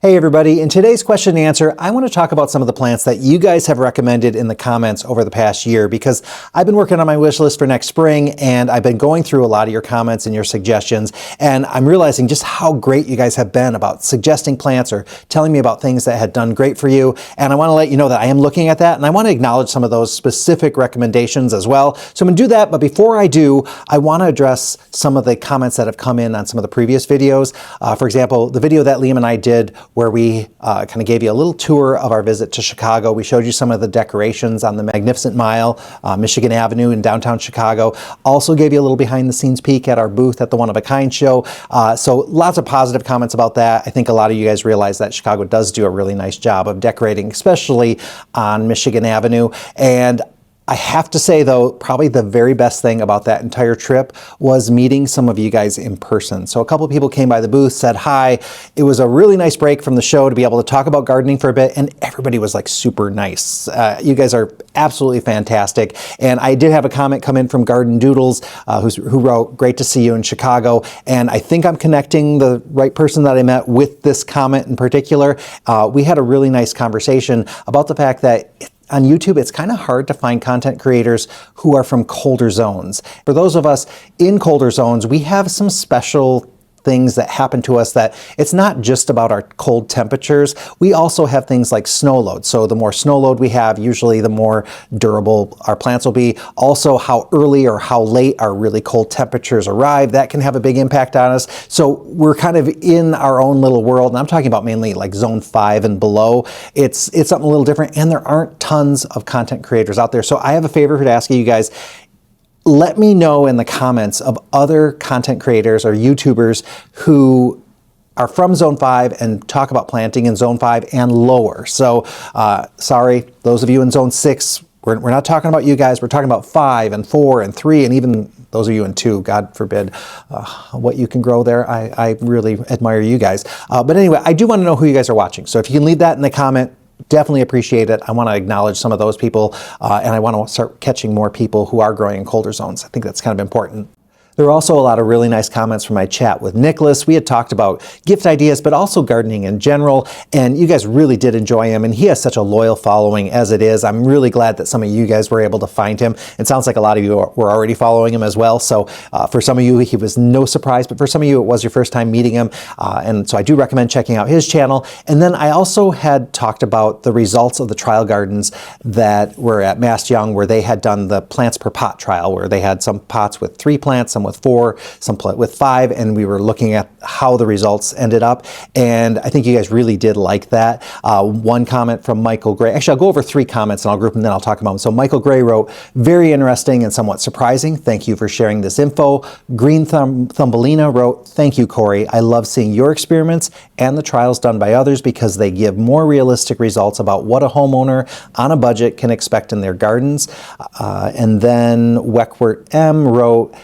Hey everybody, in today's question and answer, I want to talk about some of the plants that you guys have recommended in the comments over the past year because I've been working on my wish list for next spring and I've been going through a lot of your comments and your suggestions, and I'm realizing just how great you guys have been about suggesting plants or telling me about things that had done great for you. And I want to let you know that I am looking at that, and I want to acknowledge some of those specific recommendations as well. So I'm going to do that, but before I do, I want to address some of the comments that have come in on some of the previous videos. For example, the video that Liam and I did where we kind of gave you a little tour of our visit to Chicago. We showed you some of the decorations on the Magnificent Mile, Michigan Avenue in downtown Chicago. Also gave you a little behind the scenes peek at our booth at the One of a Kind show. So lots of positive comments about that. I think a lot of you guys realize that Chicago does do a really nice job of decorating, especially on Michigan Avenue. And I have to say though, probably the very best thing about that entire trip was meeting some of you guys in person. So a couple of people came by the booth, said hi. It was a really nice break from the show to be able to talk about gardening for a bit, and everybody was like super nice. You guys are absolutely fantastic. And I did have a comment come in from Garden Doodles who wrote, "Great to see you in Chicago." And I think I'm connecting the right person that I met with this comment in particular. We had a really nice conversation about the fact that on YouTube, it's kind of hard to find content creators who are from colder zones. For those of us in colder zones, we have some special things that happen to us that it's not just about our cold temperatures. We also have things like snow load. So the more snow load we have, usually the more durable our plants will be. Also, how early or how late our really cold temperatures arrive, that can have a big impact on us. So we're kind of in our own little world, and I'm talking about mainly like zone 5 and below. It's something a little different, and there aren't tons of content creators out there. So I have a favor to ask you guys. Let me know in the comments of other content creators or YouTubers who are from Zone 5 and talk about planting in Zone 5 and lower. So sorry, those of you in Zone 6, we're not talking about you guys. We're talking about 5 and 4 and 3 and even those of you in 2, God forbid what you can grow there. I really admire you guys. But anyway, I do want to know who you guys are watching. So if you can leave that in the comment, definitely appreciate it. I want to acknowledge some of those people, and I want to start catching more people who are growing in colder zones. I think that's kind of important. There were also a lot of really nice comments from my chat with Nicholaus. We had talked about gift ideas, but also gardening in general, and you guys really did enjoy him, and he has such a loyal following as it is. I'm really glad that some of you guys were able to find him. It sounds like a lot of you were already following him as well, so for some of you, he was no surprise, but for some of you, it was your first time meeting him, and so I do recommend checking out his channel. And then I also had talked about the results of the trial gardens that were at Mass Young, where they had done the plants per pot trial, where they had some pots with 3 plants, some with 4, some with 5, and we were looking at how the results ended up, and I think you guys really did like that. One comment from Michael Gray. Actually, I'll go over 3 comments and I'll group them, then I'll talk about them. So Michael Gray wrote, "Very interesting and somewhat surprising. Thank you for sharing this info." Green Thumbelina wrote, "Thank you, Corey. I love seeing your experiments and the trials done by others because they give more realistic results about what a homeowner on a budget can expect in their gardens." And then Weckwert M wrote,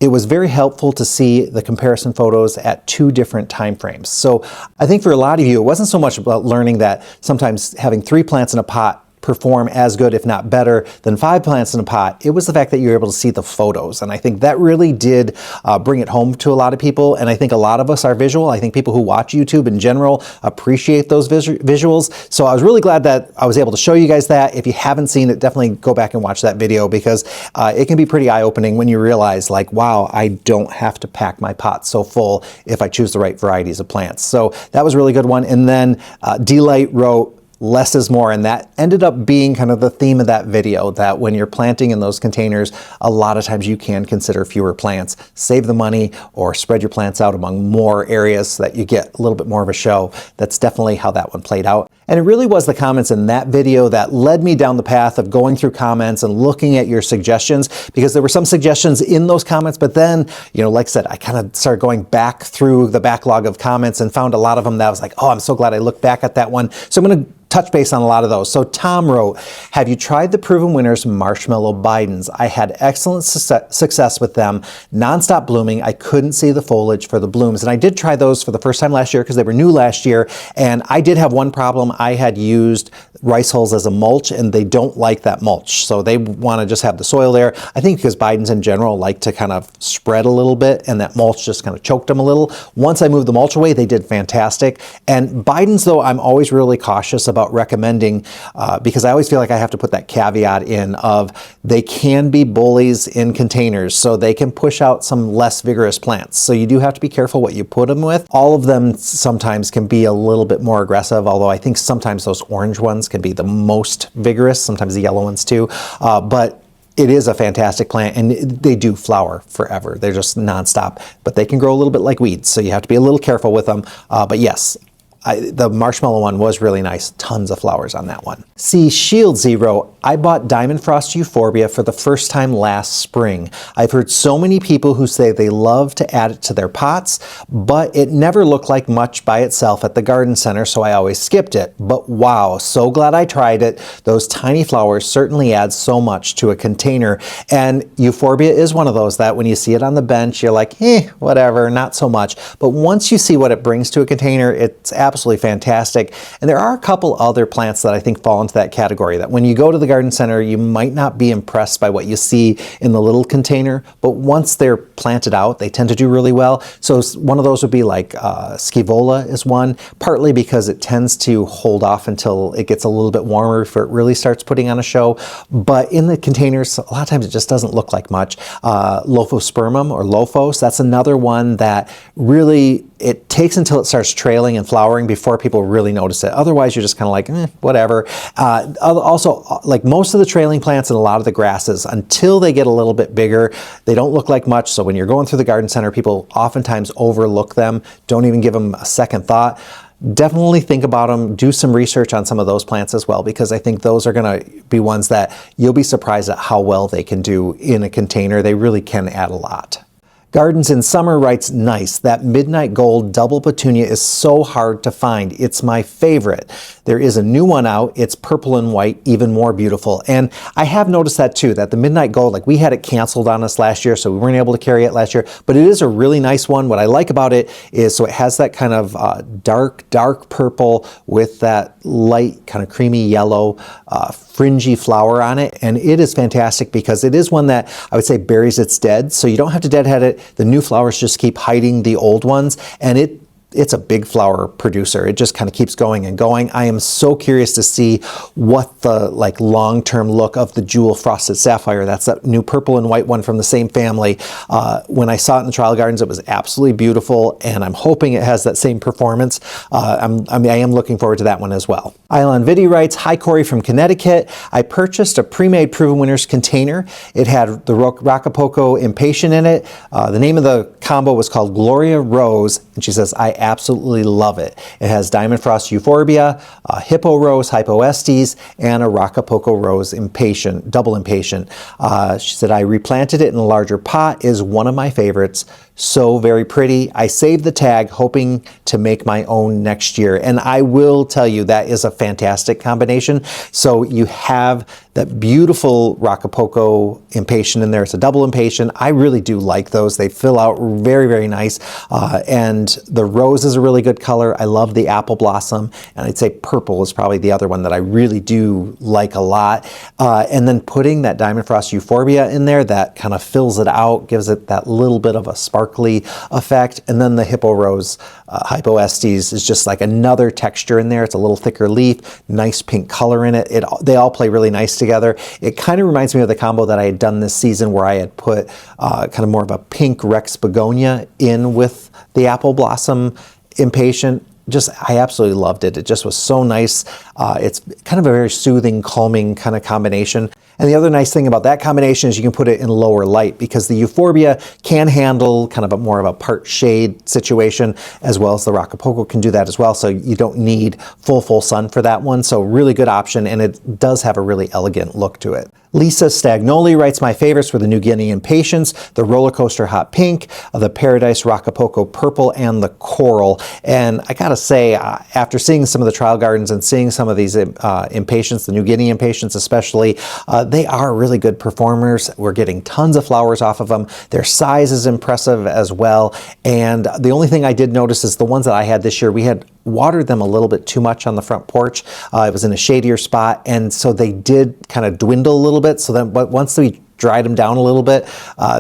"It was very helpful to see the comparison photos at 2 different time frames." So I think for a lot of you, it wasn't so much about learning that sometimes having 3 plants in a pot perform as good, if not better, than 5 plants in a pot. It was the fact that you were able to see the photos. And I think that really did bring it home to a lot of people. And I think a lot of us are visual. I think people who watch YouTube in general appreciate those visuals. So I was really glad that I was able to show you guys that. If you haven't seen it, definitely go back and watch that video because it can be pretty eye-opening when you realize, like, wow, I don't have to pack my pot so full if I choose the right varieties of plants. So that was a really good one. And then D-Light wrote, "Less is more," and that ended up being kind of the theme of that video, that when you're planting in those containers, a lot of times you can consider fewer plants, save the money, or spread your plants out among more areas so that you get a little bit more of a show. That's definitely how that one played out. And it really was the comments in that video that led me down the path of going through comments and looking at your suggestions, because there were some suggestions in those comments, but then, you know, like I said, I kind of started going back through the backlog of comments and found a lot of them that I was like, oh, I'm so glad I looked back at that one. So I'm going to touch base on a lot of those. So Tom wrote, have you tried the Proven Winners Marshmallow Bidens? I had excellent success with them. Non-stop blooming. I couldn't see the foliage for the blooms. And I did try those for the first time last year because they were new last year. And I did have one problem. I had used rice hulls as a mulch and they don't like that mulch. So they want to just have the soil there. I think because Bidens in general like to kind of spread a little bit and that mulch just kind of choked them a little. Once I moved the mulch away, they did fantastic. And Bidens, though, I'm always really cautious about recommending because I always feel like I have to put that caveat in of they can be bullies in containers, so they can push out some less vigorous plants. So you do have to be careful what you put them with. All of them sometimes can be a little bit more aggressive, although I think sometimes those orange ones can be the most vigorous, sometimes the yellow ones too. But it is a fantastic plant and they do flower forever. They're just nonstop, but they can grow a little bit like weeds. So you have to be a little careful with them. But yes, the marshmallow one was really nice. Tons of flowers on that one. See, Shield Zero, I bought Diamond Frost Euphorbia for the first time last spring. I've heard so many people who say they love to add it to their pots, but it never looked like much by itself at the garden center, so I always skipped it. But wow, so glad I tried it. Those tiny flowers certainly add so much to a container. And Euphorbia is one of those that when you see it on the bench, you're like, whatever, not so much. But once you see what it brings to a container, it's absolutely fantastic. And there are a couple other plants that I think fall into that category that when you go to the garden center, you might not be impressed by what you see in the little container, but once they're planted out, they tend to do really well. So one of those would be like Scaevola is one, partly because it tends to hold off until it gets a little bit warmer before it really starts putting on a show. But in the containers, a lot of times it just doesn't look like much. Lophospermum or Lofos, that's another one that really, it takes until it starts trailing and flowering before people really notice it. Otherwise, you're just kind of like, whatever. Also, like most of the trailing plants and a lot of the grasses, until they get a little bit bigger, they don't look like much. So when you're going through the garden center, people oftentimes overlook them, don't even give them a second thought. Definitely think about them, do some research on some of those plants as well, because I think those are going to be ones that you'll be surprised at how well they can do in a container. They really can add a lot. Gardens in Summer writes, nice. That midnight gold double petunia is so hard to find. It's my favorite. There is a new one out. It's purple and white, even more beautiful. And I have noticed that too, that the midnight gold, like we had it canceled on us last year, so we weren't able to carry it last year, but it is a really nice one. What I like about it is, so it has that kind of dark purple with that light kind of creamy yellow fringy flower on it. And it is fantastic because it is one that I would say buries its dead. So you don't have to deadhead it. The new flowers just keep hiding the old ones, and it's a big flower producer. It just kind of keeps going and going. I am so curious to see what the long-term look of the Jewel Frosted Sapphire, that's that new purple and white one from the same family. When I saw it in the trial gardens, it was absolutely beautiful, and I'm hoping it has that same performance. I am looking forward to that one as well. Island Vidi writes, hi Corey from Connecticut. I purchased a pre-made Proven Winners container. It had the Rockapulco Impatient in it. The name of the combo was called Gloria Rose, and she says, I absolutely love it. It has Diamond Frost Euphorbia, a Hippo Rose Hypoestes, and a Rockapulco Rose Impatient, double Impatient. She said, I replanted it in a larger pot, is one of my favorites. So very pretty. I saved the tag, hoping to make my own next year. And I will tell you, that is a fantastic combination. So you have that beautiful Rockapulco Impatient in there. It's a double Impatient. I really do like those. They fill out very, very nice. And the rose is a really good color. I love the apple blossom. And I'd say purple is probably the other one that I really do like a lot. And then putting that Diamond Frost Euphorbia in there, that kind of fills it out, gives it that little bit of a sparkly effect. And then the Hippo Rose Hypoestes is just like another texture in there. It's a little thicker leaf, nice pink color in it. They all play really nice together. It kind of reminds me of the combo that I had done this season where I had put kind of more of a pink Rex Begonia in with the apple blossom Impatient. I absolutely loved it. It just was so nice. It's kind of a very soothing, calming kind of combination. And the other nice thing about that combination is you can put it in lower light because the Euphorbia can handle kind of more of a part shade situation, as well as the Rockapulco can do that as well. So you don't need full sun for that one. So really good option, and it does have a really elegant look to it. Lisa Stagnoli writes, my favorites were the New Guinea Impatiens, the Roller Coaster Hot Pink, the Paradise Rockapulco Purple, and the Coral. And I gotta say, after seeing some of the trial gardens and seeing some of these Impatiens, the New Guinea Impatiens especially, they are really good performers. We're getting tons of flowers off of them. Their size is impressive as well. And the only thing I did notice is the ones that I had this year, we had watered them a little bit too much on the front porch. It was in a shadier spot, and so they did kind of dwindle a little bit. So then, but once we dried them down a little bit,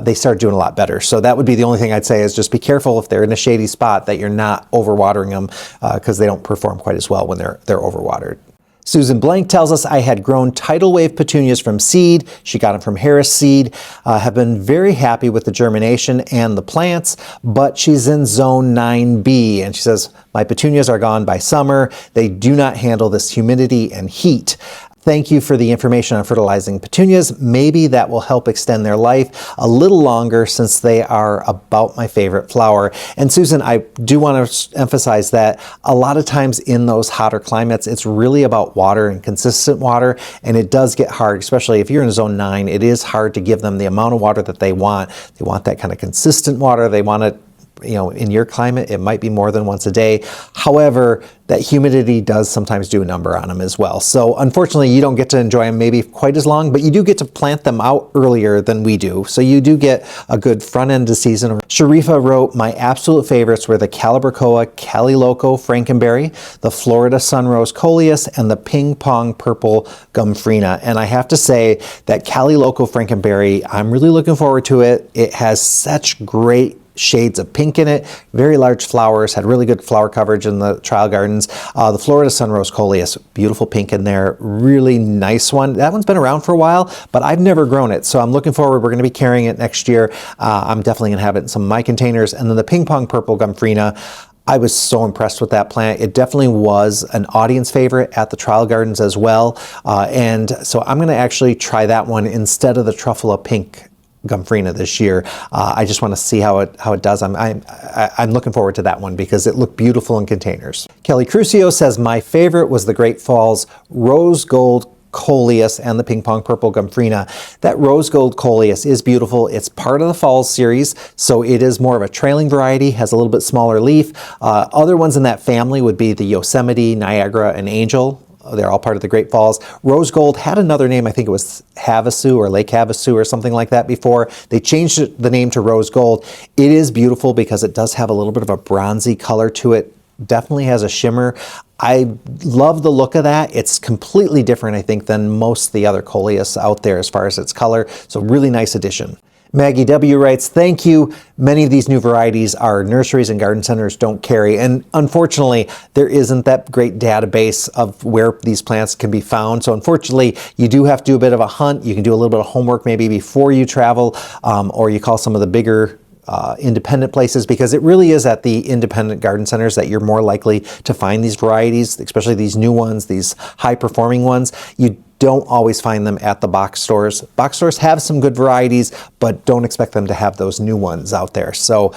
they started doing a lot better. So that would be the only thing I'd say, is just be careful if they're in a shady spot that you're not overwatering them, because they don't perform quite as well when they're overwatered. Susan Blank tells us, I had grown tidal wave petunias from seed. She got them from Harris Seed. Have been very happy with the germination and the plants, but she's in zone 9B. And she says, my petunias are gone by summer. They do not handle this humidity and heat. Thank you for the information on fertilizing petunias. Maybe that will help extend their life a little longer, since they are about my favorite flower. And Susan, I do want to emphasize that a lot of times in those hotter climates, it's really about water and consistent water. And it does get hard, especially if you're in zone 9, it is hard to give them the amount of water that they want. They want that kind of consistent water. They want it, you know, in your climate, it might be more than once a day. However, that humidity does sometimes do a number on them as well. So unfortunately, you don't get to enjoy them maybe quite as long, but you do get to plant them out earlier than we do. So you do get a good front end of season. Sharifa wrote, my absolute favorites were the Calibrachoa, Caliloco, Frankenberry, the Florida Sunrose Coleus, and the Ping Pong Purple Gomphrena. And I have to say that Caliloco Frankenberry, I'm really looking forward to it. It has such great shades of pink in it, very large flowers, had really good flower coverage in the trial gardens. The Florida Sunrose Coleus, beautiful pink in there, really nice one. That one's been around for a while, but I've never grown it, so I'm looking forward. We're going to be carrying it next year. I'm definitely going to have it in some of my containers. And then the Ping Pong Purple Gomphrena, I was so impressed with that plant. It definitely was an audience favorite at the trial gardens as well. And so I'm going to actually try that one instead of the Truffula Pink Gomphrena this year. I just want to see how it does. I'm looking forward to that one because it looked beautiful in containers. Kelly Crucio says, my favorite was the Great Falls Rose Gold Coleus and the Ping Pong Purple Gomphrena. That Rose Gold Coleus is beautiful. It's part of the Falls series, so it is more of a trailing variety, has a little bit smaller leaf. Other ones in that family would be the Yosemite, Niagara, and Angel. They're all part of the Great Falls. Rose Gold had another name. I think it was Havasu or Lake Havasu or something like that before. They changed the name to Rose Gold. It is beautiful because it does have a little bit of a bronzy color to it. Definitely has a shimmer. I love the look of that. It's completely different, I think, than most of the other Coleus out there as far as its color. So really nice addition. Maggie W. writes, thank you. Many of these new varieties our nurseries and garden centers don't carry. And unfortunately, there isn't that great database of where these plants can be found. So unfortunately, you do have to do a bit of a hunt. You can do a little bit of homework maybe before you travel, or you call some of the bigger independent places, because it really is at the independent garden centers that you're more likely to find these varieties, especially these new ones, these high performing ones. You don't always find them at the box stores. Box stores have some good varieties, but don't expect them to have those new ones out there. So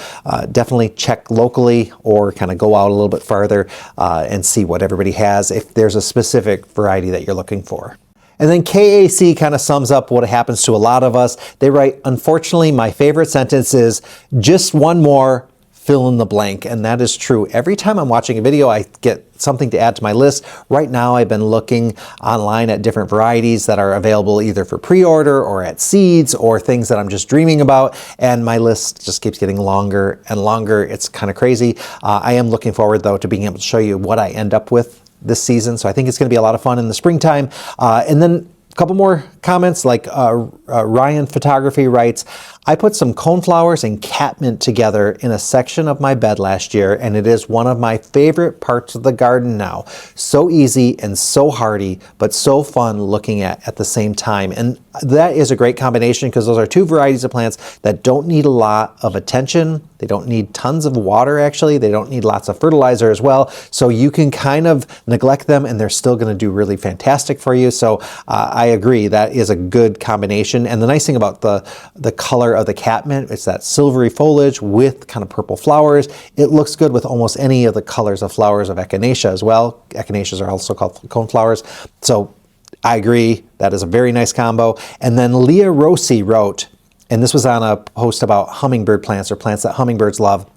definitely check locally or kind of go out a little bit farther and see what everybody has if there's a specific variety that you're looking for. And then KAC kind of sums up what happens to a lot of us. They write, unfortunately, my favorite sentence is, just one more, fill in the blank. And that is true. Every time I'm watching a video, I get something to add to my list. Right now, I've been looking online at different varieties that are available either for pre-order or at seeds or things that I'm just dreaming about. And my list just keeps getting longer and longer. It's kind of crazy. I am looking forward, though, to being able to show you what I end up with this season. So I think it's going to be a lot of fun in the springtime. And then a couple more comments, like Ryan Photography writes, I put some coneflowers and catmint together in a section of my bed last year, and it is one of my favorite parts of the garden now. So easy and so hardy, but so fun looking at the same time. And that is a great combination because those are two varieties of plants that don't need a lot of attention. They don't need tons of water, actually. They don't need lots of fertilizer as well. So you can kind of neglect them and they're still going to do really fantastic for you. So I agree that that is a good combination. And the nice thing about the color of the catmint, it's that silvery foliage with kind of purple flowers. It looks good with almost any of the colors of flowers of Echinacea as well. Echinaceas are also called coneflowers. So I agree, that is a very nice combo. And then Leah Rossi wrote, and this was on a post about hummingbird plants or plants that hummingbirds love.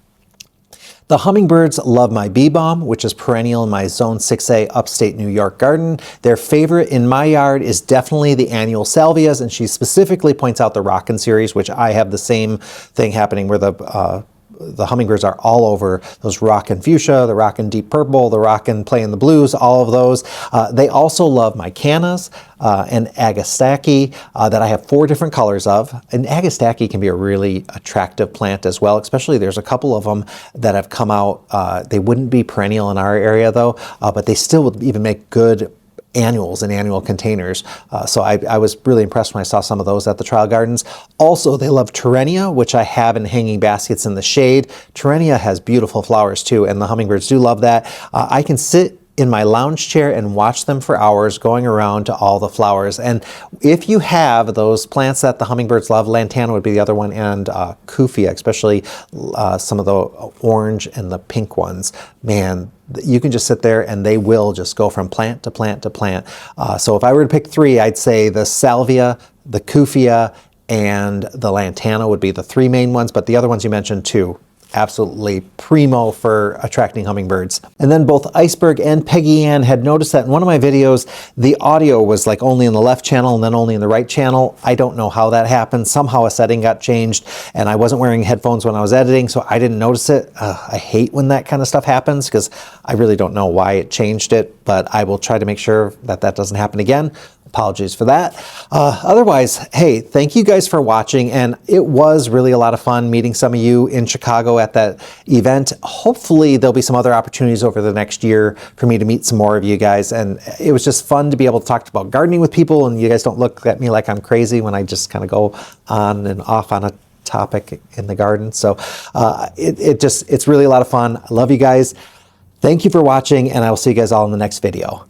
The hummingbirds love my bee balm, which is perennial in my Zone 6A upstate New York garden. Their favorite in my yard is definitely the annual salvias, and she specifically points out the Rockin' series, which I have the same thing happening where the hummingbirds are all over those Rockin' fuchsia, the Rockin' deep purple, the Rockin' playing the blues, all of those. They also love my cannas and Agastache that I have 4 different colors of. And Agastache can be a really attractive plant as well, especially there's a couple of them that have come out. They wouldn't be perennial in our area though, but they still would even make good annuals in annual containers. So I was really impressed when I saw some of those at the trial gardens. Also, they love Terrenia, which I have in hanging baskets in the shade. Terrenia has beautiful flowers too, and the hummingbirds do love that. I can sit in my lounge chair and watch them for hours going around to all the flowers. And if you have those plants that the hummingbirds love, lantana would be the other one, and Kufia, especially some of the orange and the pink ones, man, you can just sit there and they will just go from plant to plant to plant. So if I were to pick 3, I'd say the salvia, the Kufia, and the lantana would be the 3 main ones, but the other ones you mentioned too, absolutely primo for attracting hummingbirds. And then both Iceberg and Peggy Ann had noticed that in one of my videos, the audio was like only in the left channel and then only in the right channel. I don't know how that happened. Somehow a setting got changed and I wasn't wearing headphones when I was editing, so I didn't notice it. I hate when that kind of stuff happens because I really don't know why it changed it, but I will try to make sure that that doesn't happen again. Apologies for that. Otherwise, hey, thank you guys for watching, and it was really a lot of fun meeting some of you in Chicago at that event. Hopefully there'll be some other opportunities over the next year for me to meet some more of you guys, and it was just fun to be able to talk about gardening with people, and you guys don't look at me like I'm crazy when I just kind of go on and off on a topic in the garden. So it's really a lot of fun. I love you guys. Thank you for watching, and I will see you guys all in the next video.